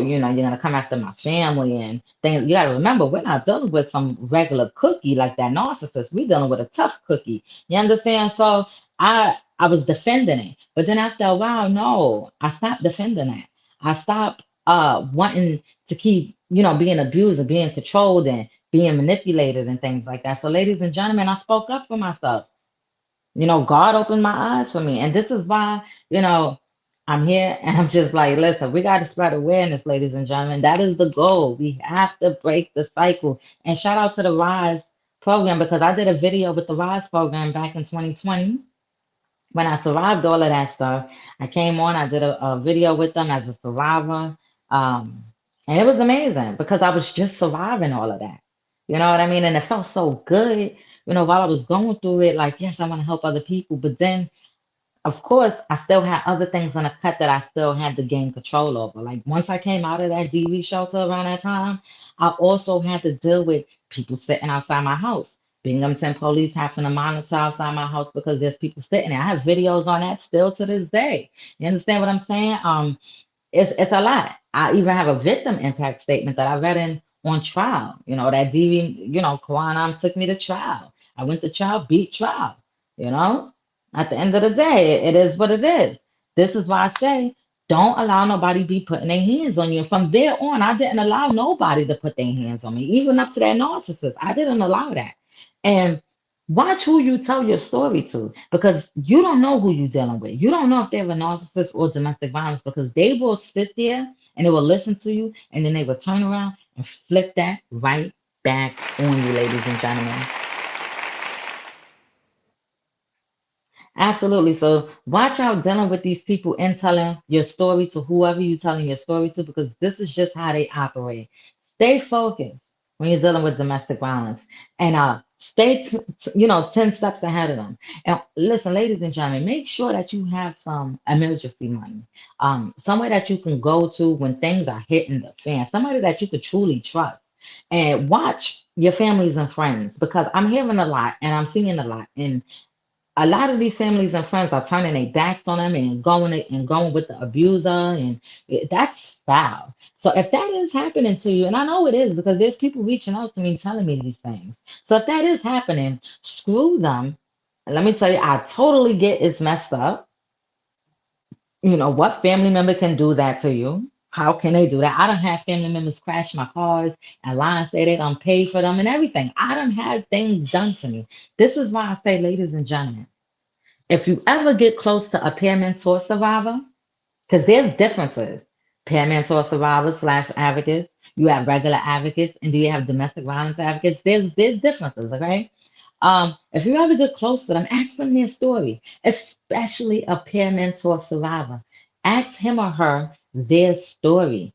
you're gonna come after my family and things. You gotta remember, we're not dealing with some regular cookie like that narcissist. We're dealing with a tough cookie. You understand? So I was defending it, but then after a while, no, I stopped defending it. I stopped wanting to keep being abused and being controlled and being manipulated and things like that. So, ladies and gentlemen, I spoke up for myself. God opened my eyes for me, and this is why I'm here and I'm just like, listen, we got to spread awareness, ladies and gentlemen. That is the goal. We have to break the cycle. And shout out to the Rise program, because I did a video with the Rise program back in 2020 when I survived all of that stuff. I came on, I did a video with them as a survivor. And it was amazing because I was just surviving all of that. You know what I mean? And it felt so good, while I was going through it, like, yes, I want to help other people. But then of course, I still had other things on the cut that I still had to gain control over. Like once I came out of that DV shelter around that time, I also had to deal with people sitting outside my house. Binghamton police having to monitor outside my house because there's people sitting there. I have videos on that still to this day. You understand what I'm saying? It's a lot. I even have a victim impact statement that I read in on trial. That DV, Kawan took me to trial. I went to trial, beat trial, you know? At the end of the day, it is what it is. This is why I say don't allow nobody be putting their hands on you. From there on, I didn't allow nobody to put their hands on me, even up to that narcissist. I didn't allow that. And watch who you tell your story to, because you don't know who you're dealing with. You don't know if they're a narcissist or domestic violence, because they will sit there and they will listen to you and then they will turn around and flip that right back on you, ladies and gentlemen. Absolutely. So watch out dealing with these people and telling your story to whoever you're telling your story to, because this is just how they operate. Stay focused when you're dealing with domestic violence, and stay, 10 steps ahead of them. And listen, ladies and gentlemen, make sure that you have some emergency money, somewhere that you can go to when things are hitting the fan, somebody that you could truly trust. And watch your families and friends, because I'm hearing a lot and I'm seeing a lot. And a lot of these families and friends are turning their backs on them and going with the abuser, and that's foul. So if that is happening to you, and I know it is because there's people reaching out to me telling me these things. So if that is happening, screw them. And let me tell you, I totally get it's messed up. What family member can do that to you? How can they do that? I don't have family members crash my cars and lie and say they don't pay for them and everything. I don't have things done to me. This is why I say, ladies and gentlemen, if you ever get close to a peer mentor survivor, because there's differences, peer mentor survivors slash advocates, you have regular advocates, and do you have domestic violence advocates? There's differences, okay? If you ever get close to them, ask them their story, especially a peer mentor survivor. Ask him or her their story,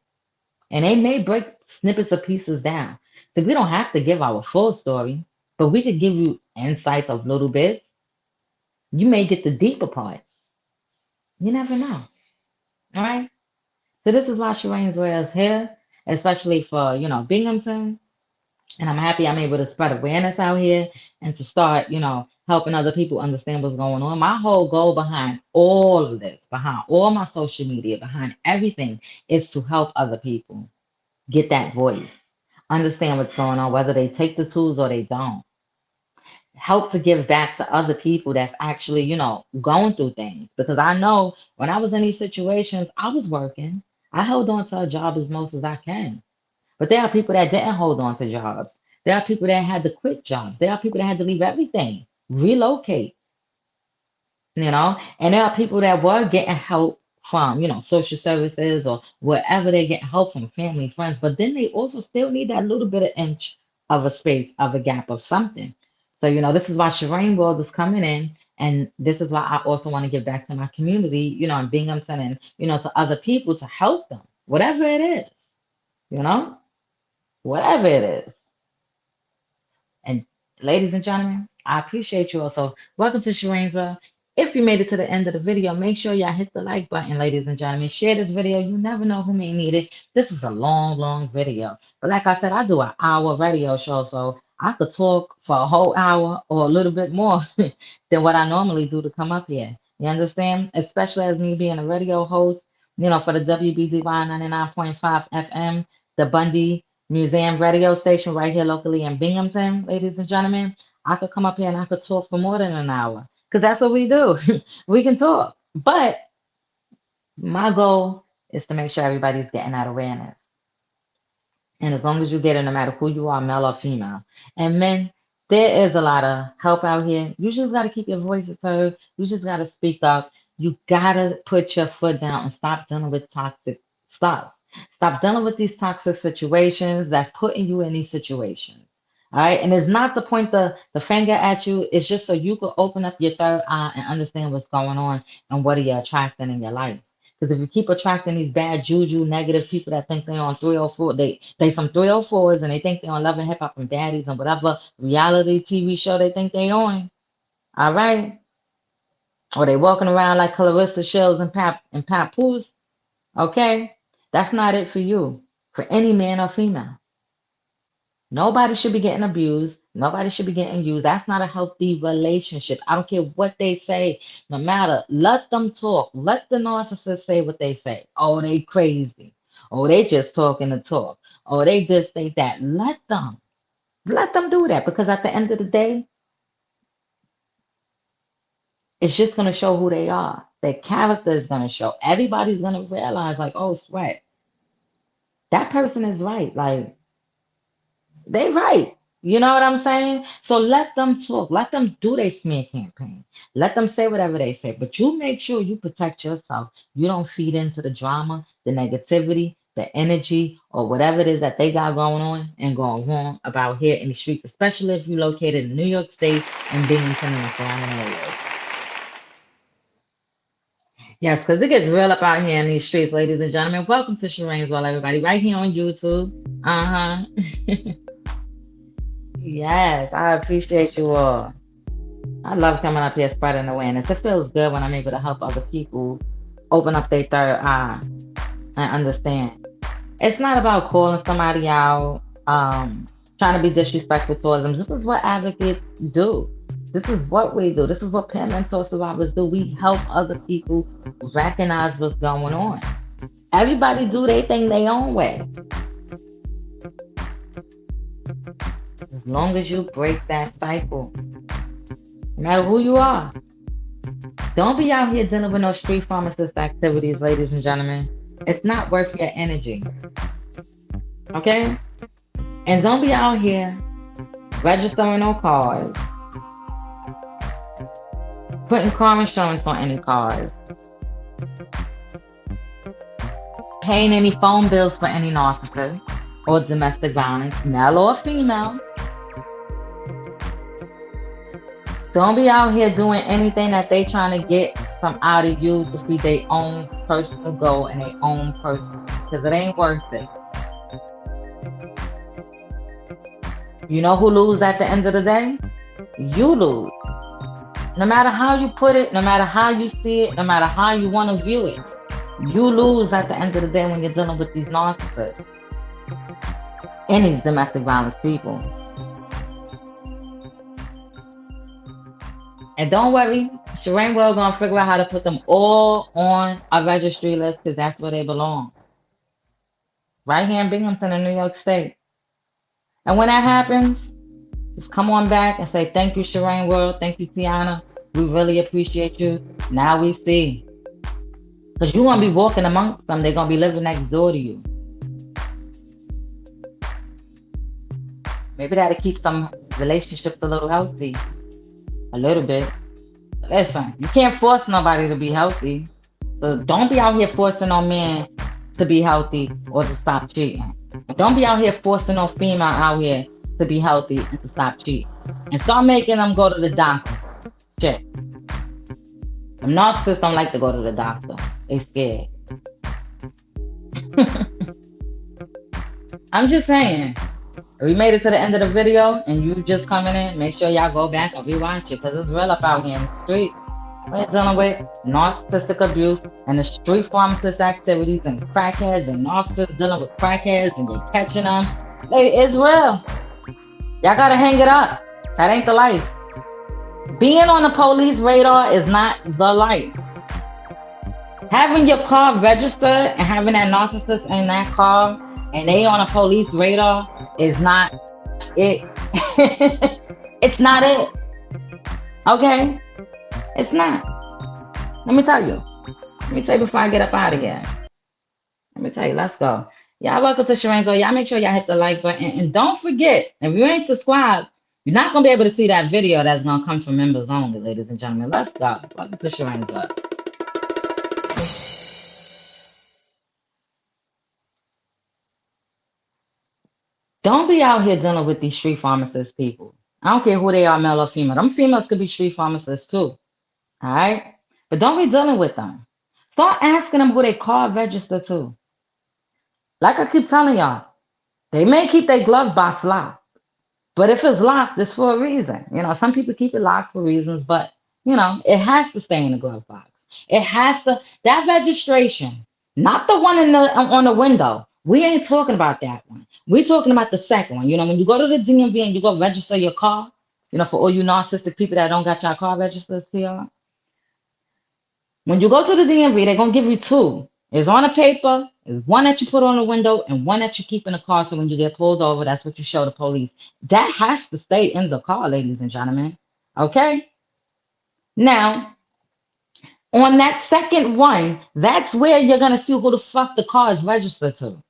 and they may break snippets of pieces down. So we don't have to give our full story, but we could give you insights of little bits. You may get the deeper part. You never know. All right. So this is why Sharane's World is here, especially for, Binghamton. And I'm happy I'm able to spread awareness out here and to start, helping other people understand what's going on. My whole goal behind all of this, behind all my social media, behind everything, is to help other people get that voice, understand what's going on, whether they take the tools or they don't. Help to give back to other people that's actually, going through things. Because I know when I was in these situations, I was working. I held on to a job as most as I can. But there are people that didn't hold on to jobs. There are people that had to quit jobs. There are people that had to leave everything, relocate, and there are people that were getting help from, social services or wherever they get help from family, friends, but then they also still need that little bit of inch of a space, of a gap of something. So, this is why Sharane World is coming in. And this is why I also want to give back to my community, in Binghamton and, to other people to help them, whatever it is, you know, whatever it is. And ladies and gentlemen, I appreciate you also. Welcome to Sharane's World. If you made it to the end of the video, make sure y'all hit the like button, ladies and gentlemen. Share this video. You never know who may need it. This is a long, long video. But like I said, I do an hour radio show, so I could talk for a whole hour or a little bit more than what I normally do to come up here. You understand? Especially as me being a radio host, for the WBDY 99.5 FM, the Bundy Museum radio station right here locally in Binghamton, ladies and gentlemen. I could come up here and I could talk for more than an hour because that's what we do. We can talk. But my goal is to make sure everybody's getting that awareness. And as long as you get it, no matter who you are, male or female. And men, there is a lot of help out here. You just got to keep your voices heard. You just got to speak up. You got to put your foot down and stop dealing with toxic stuff. Stop dealing with these toxic situations that's putting you in these situations. All right. And it's not to point the finger at you. It's just so you can open up your third eye and understand what's going on and what are you attracting in your life. Because if you keep attracting these bad juju, negative people that think they're on 304, they some 304s and they think they're on Love and Hip Hop and Daddies and whatever reality TV show they think they on. All right. Or they walking around like Clarissa Shields and Papoose. Okay. That's not it for you, for any man or female. Nobody should be getting abused. Nobody should be getting used. That's not a healthy relationship. I don't care what they say. No matter, let them talk. Let the narcissist say what they say. Oh, they crazy. Oh, they just talking to talk. Oh, they this, they that. Let them. Let them do that because at the end of the day, It's just going to show who they are. Their character is going to show. Everybody's going to realize, like, oh, sweat, that person is right. Like, they right. You know what I'm saying? So let them talk. Let them do their smear campaign. Let them say whatever they say. But you make sure you protect yourself. You don't feed into the drama, the negativity, the energy, or whatever it is that they got going on and going wrong about here in the streets, especially if you're located in New York State and Binghamton and the surrounding areas. Yes, because it gets real up out here in these streets, ladies and gentlemen. Welcome to Sharane's World, everybody, right here on YouTube. Uh-huh. Yes, I appreciate you all. I love coming up here spreading awareness. It feels good when I'm able to help other people open up their third eye and understand. It's not about calling somebody out, trying to be disrespectful towards them. This is what advocates do. This is what we do. This is what peer mentor survivors do. We help other people recognize what's going on. Everybody do their thing their own way. As long as you break that cycle, no matter who you are. Don't be out here dealing with no street pharmacist activities, ladies and gentlemen. It's not worth your energy. Okay? And don't be out here registering no cars, putting car insurance on any cars, paying any phone bills for any narcissist or domestic violence, male or female. Don't be out here doing anything that they trying to get from out of you to feed their own personal goal and their own personal, because it ain't worth it. You know who lose at the end of the day? You lose. No matter how you put it, no matter how you see it, no matter how you want to view it, you lose at the end of the day when you're dealing with these narcissists and these domestic violence people. And don't worry, Sharane World gonna figure out how to put them all on a registry list because that's where they belong. Right here in Binghamton in New York State. And when that happens, just come on back and say, thank you, Sharane World. Thank you, Tiana. We really appreciate you. Now we see. Because you're gonna be walking amongst them. They're gonna be living next door to you. Maybe that'll keep some relationships a little healthy. A little bit. Listen, you can't force nobody to be healthy. So don't be out here forcing no man to be healthy or to stop cheating. Don't be out here forcing no female out here to be healthy and to stop cheating. And start making them go to the doctor. Shit. Them narcissists don't like to go to the doctor. They scared. I'm just saying. If we made it to the end of the video and you just coming in, make sure y'all go back and rewatch it because it's real up out here in the street. We're dealing with narcissistic abuse and the street pharmacist activities and crackheads and narcissists dealing with crackheads and they're catching them. It's real. Y'all gotta hang it up. That ain't the life. Being on the police radar is not the life. Having your car registered and having that narcissist in that car and they on a police radar is not it. It's not it. Okay? It's not. Let me tell you. Let me tell you before I get up out of here. Let me tell you, let's go. Y'all welcome to Sharane's World. Y'all make sure y'all hit the like button. And don't forget, if you ain't subscribed, you're not going to be able to see that video that's going to come from members only, ladies and gentlemen. Let's go. Welcome to Sharane's World. Don't be out here dealing with these street pharmacist people. I don't care who they are, male or female. Them females could be street pharmacists too. All right? But don't be dealing with them. Start asking them who they car register to. Like I keep telling y'all, they may keep their glove box locked. But if it's locked, it's for a reason. You know, some people keep it locked for reasons, but, you know, it has to stay in the glove box. It has to, that registration, not the one in the on the window. We ain't talking about that one. We're talking about the second one. You know, when you go to the DMV and you go register your car, you know, for all you narcissistic people that don't got your car registered, see y'all. When you go to the DMV, they're going to give you two. It's on a paper. It's one that you put on the window and one that you keep in the car. So when you get pulled over, that's what you show the police. That has to stay in the car, ladies and gentlemen. Okay? Now, On that second one, that's where you're gonna see who the fuck the car is registered to. All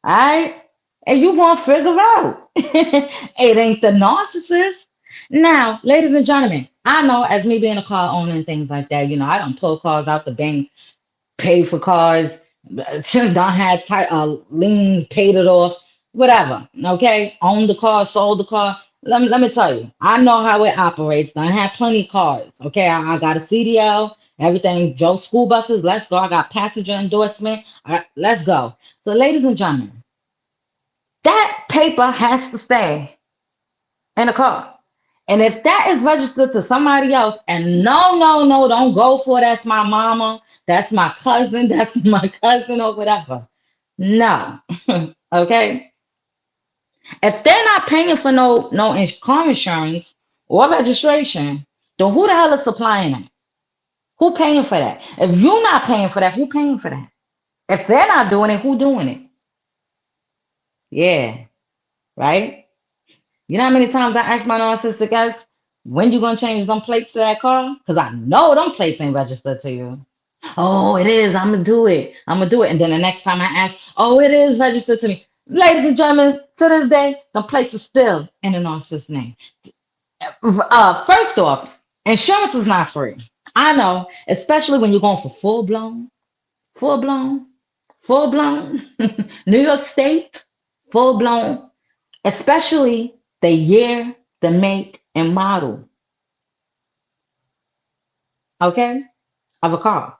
right? And you gonna figure out it ain't the narcissist. Now, ladies and gentlemen, I know as me being a car owner and things like that, I don't pull cars out the bank, pay for cars, done had liens, paid it off, whatever. Okay, owned the car, sold the car. Let me tell you, I know how it operates. I have plenty of cars. Okay, I got a CDL, everything. Joe school buses, let's go. I got passenger endorsement. Let's go. So, ladies and gentlemen, that paper has to stay in the car. And if that is registered to somebody else, and no, no, no, don't go for that's my mama, that's my cousin, that's my cousin, or whatever. No. Okay. If they're not paying for no car insurance or registration, then who the hell is supplying that? Who paying for that? If you're not paying for that, who paying for that? If they're not doing it, who doing it? Yeah, right? You know how many times I ask my narcissistic ex, when you gonna change them plates to that car? Because I know them plates ain't registered to you. Oh, it is. I'm gonna do it. I'm gonna do it. And then the next time I ask, oh, it is registered to me. Ladies and gentlemen, to this day, the plates are still in the narcissist's name. First off, insurance is not free. I know, especially when you're going for full blown, full blown, New York State, full blown, especially the year, the make, and model, okay, of a car.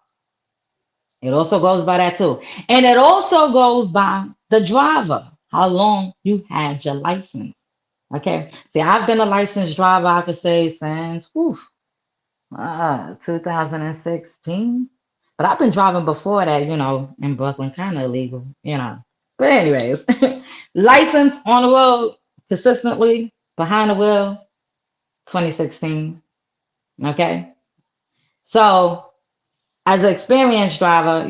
It also goes by that too. And it also goes by the driver, how long you had your license. Okay. See, I've been a licensed driver, I could say, since 2016. But I've been driving before that, in Brooklyn, kind of illegal. But anyways, license on the road consistently, behind the wheel, 2016. Okay. So as an experienced driver,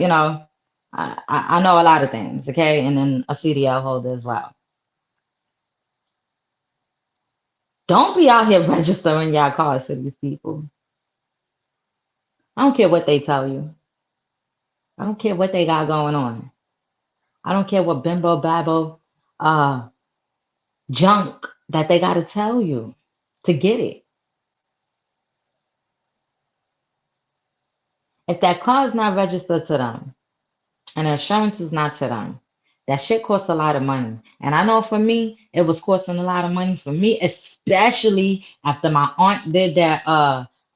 I know a lot of things, okay? And then a CDL holder as well. Don't be out here registering your cars for these people. I don't care what they tell you. I don't care what they got going on. I don't care what bimbo babble uh junk that they gotta tell you to get it. If that car is not registered to them and the insurance is not to them, that shit costs a lot of money. And I know for me, it was costing a lot of money for me, especially after my aunt did that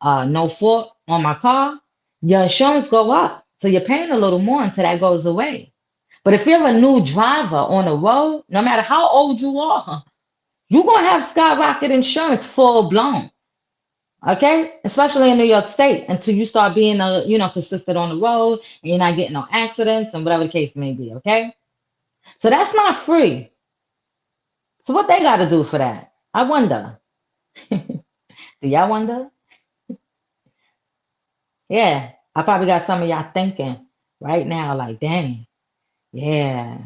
no fault on my car. Your insurance go up. So you're paying a little more until that goes away. But if you're a new driver on the road, no matter how old you are, you're gonna have skyrocket insurance full blown. Okay, especially in New York State, until you start being consistent on the road and you're not getting no accidents and whatever the case may be. Okay, so that's not free. So what they got to do for that? I wonder. Do y'all wonder? Yeah, I probably got some of y'all thinking right now, like, dang, yeah,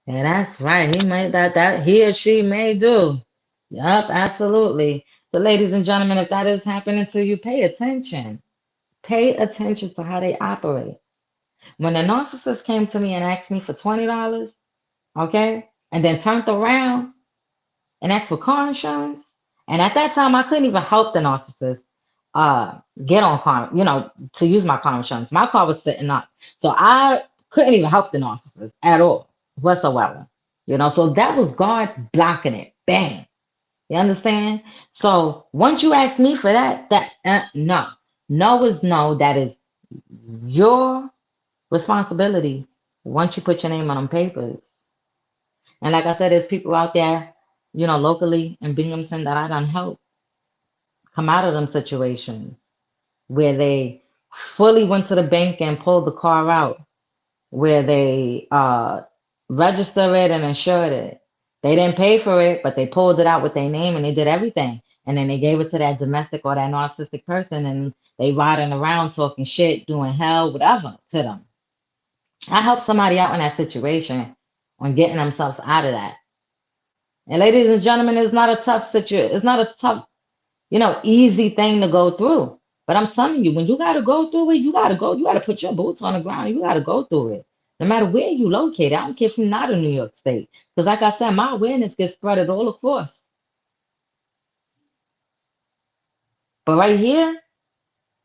yeah, that's right. He may that he or she may do. Yep, absolutely. So, ladies and gentlemen, if that is happening to you, pay attention. Pay attention to how they operate. When the narcissist came to me and asked me for $20, okay, and then turned around and asked for car insurance, and at that time I couldn't even help the narcissist get on car, to use my car insurance. My car was sitting up, so I couldn't even help the narcissist at all whatsoever. So that was God blocking it. Bang. You understand? So once you ask me for no, no is no. That is your responsibility once you put your name on them papers. And like I said, there's people out there, locally in Binghamton that I done help come out of them situations where they fully went to the bank and pulled the car out, where they registered it and insured it. They didn't pay for it, but they pulled it out with their name and they did everything. And then they gave it to that domestic or that narcissistic person and they riding around talking shit, doing hell, whatever to them. I helped somebody out in that situation on getting themselves out of that. And ladies and gentlemen, it's not a tough situation. It's not a tough, easy thing to go through. But I'm telling you, when you gotta go through it, you gotta go. You gotta put your boots on the ground. You gotta go through it. No matter where you located. I don't care if you're not in New York State. Because like I said, my awareness gets spread all across. But right here,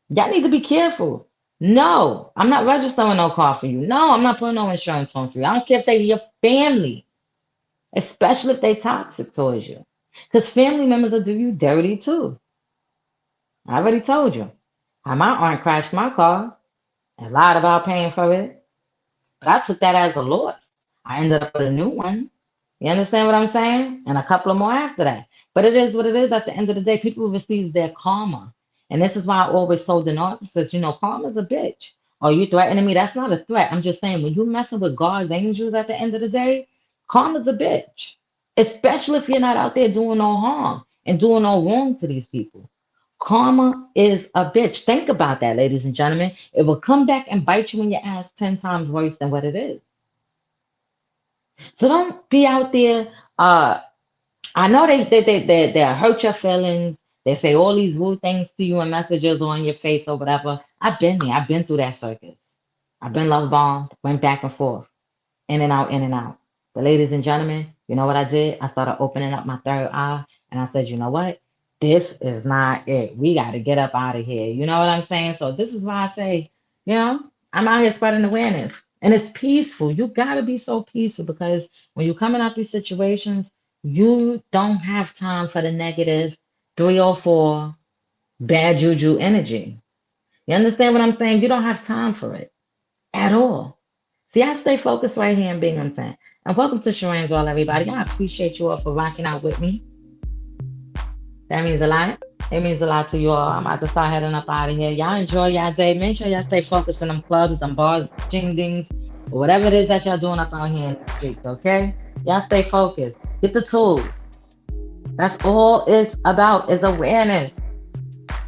y'all need to be careful. No, I'm not registering no car for you. No, I'm not putting no insurance on for you. I don't care if they your family, especially if they toxic towards you. Because family members will do you dirty too. I already told you. How my aunt crashed my car and lied about paying for it. But I took that as a loss. I ended up with a new one. You understand what I'm saying? And a couple of more after that. But it is what it is at the end of the day. People receive their karma. And this is why I always told the narcissist, karma's a bitch. Or you threatening me? That's not a threat. I'm just saying, when you messing with God's angels at the end of the day, karma's a bitch. Especially if you're not out there doing no harm and doing no wrong to these people. Karma is a bitch. Think about that, ladies and gentlemen. It will come back and bite you in your ass 10 times worse than what it is. So don't be out there. I know they hurt your feelings. They say all these rude things to you and messages on your face or whatever. I've been there. I've been through that circus. I've been love bombed, went back and forth, in and out, in and out. But ladies and gentlemen, you know what I did? I started opening up my third eye, and I said, you know what? This is not it. We got to get up out of here. You know what I'm saying? So this is why I say, I'm out here spreading awareness. And it's peaceful. You got to be so peaceful, because when you're coming out these situations, you don't have time for the negative 3 or 4 bad juju energy. You understand what I'm saying? You don't have time for it at all. See, I stay focused right here in Binghamton. And welcome to Sharane's World, everybody. I appreciate you all for rocking out with me. That means a lot. It means a lot to you all. I'm about to start heading up out of here. Y'all enjoy y'all day. Make sure y'all stay focused in them clubs, them bars, ching-dings, or whatever it is that y'all doing up out here in the streets, okay? Y'all stay focused. Get the tools. That's all it's about, is awareness.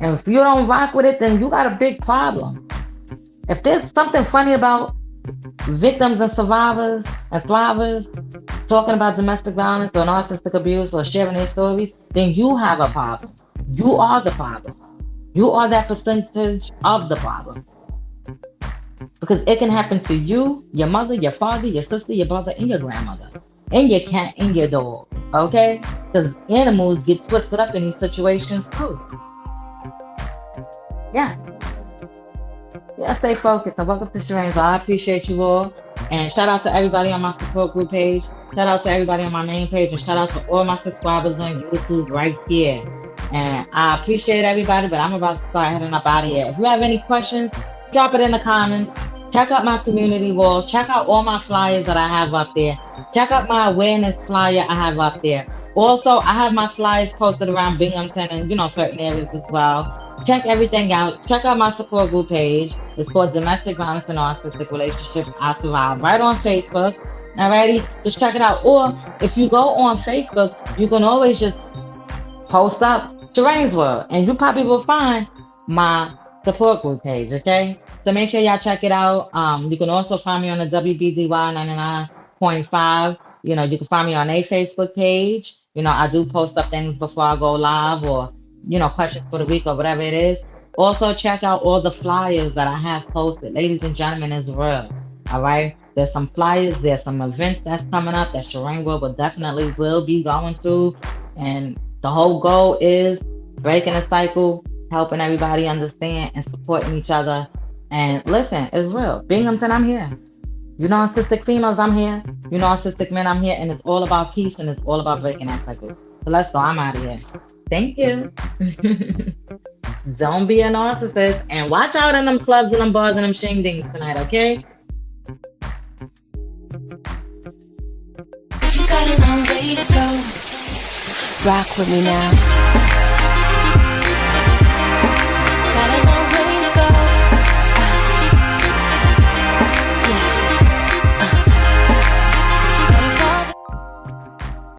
And if you don't rock with it, then you got a big problem. If there's something funny about victims and survivors and thrivers talking about domestic violence or narcissistic abuse or sharing their stories, then you have a problem. You are the problem. You are that percentage of the problem. Because it can happen to you, your mother, your father, your sister, your brother, and your grandmother, and your cat, and your dog. Okay? Because animals get twisted up in these situations too. Yeah. Yeah, stay focused. And welcome to Sharane. I appreciate you all. And shout out to everybody on my support group page. Shout out to everybody on my main page. And shout out to all my subscribers on YouTube right here. And I appreciate everybody, but I'm about to start heading up out of here. If you have any questions, drop it in the comments. Check out my community wall. Check out all my flyers that I have up there. Check out my awareness flyer I have up there. Also, I have my flyers posted around Binghamton and, certain areas as well. Check everything out. Check out my support group page. It's called Domestic Violence and Narcissistic Relationships I Survive, right on Facebook. Alrighty? Just check it out. Or if you go on Facebook, you can always just post up Sharane's World, and you probably will find my support group page, okay? So make sure y'all check it out. You can also find me on the WBDY 99.5. You can find me on a Facebook page. I do post up things before I go live, or questions for the week or whatever it is. Also, check out all the flyers that I have posted. Ladies and gentlemen, it's real. All right? There's some flyers. There's some events that's coming up that Sharane World will be going through. And the whole goal is breaking the cycle, helping everybody understand and supporting each other. And listen, it's real. Binghamton, I'm here. Narcissistic females, I'm here. Narcissistic men, I'm here. And it's all about peace, and it's all about breaking that cycle. So let's go. I'm out of here. Thank you. Don't be a narcissist, and watch out in them clubs and them bars and them shing-dings tonight, okay? You got a long way to go. Rock with me now.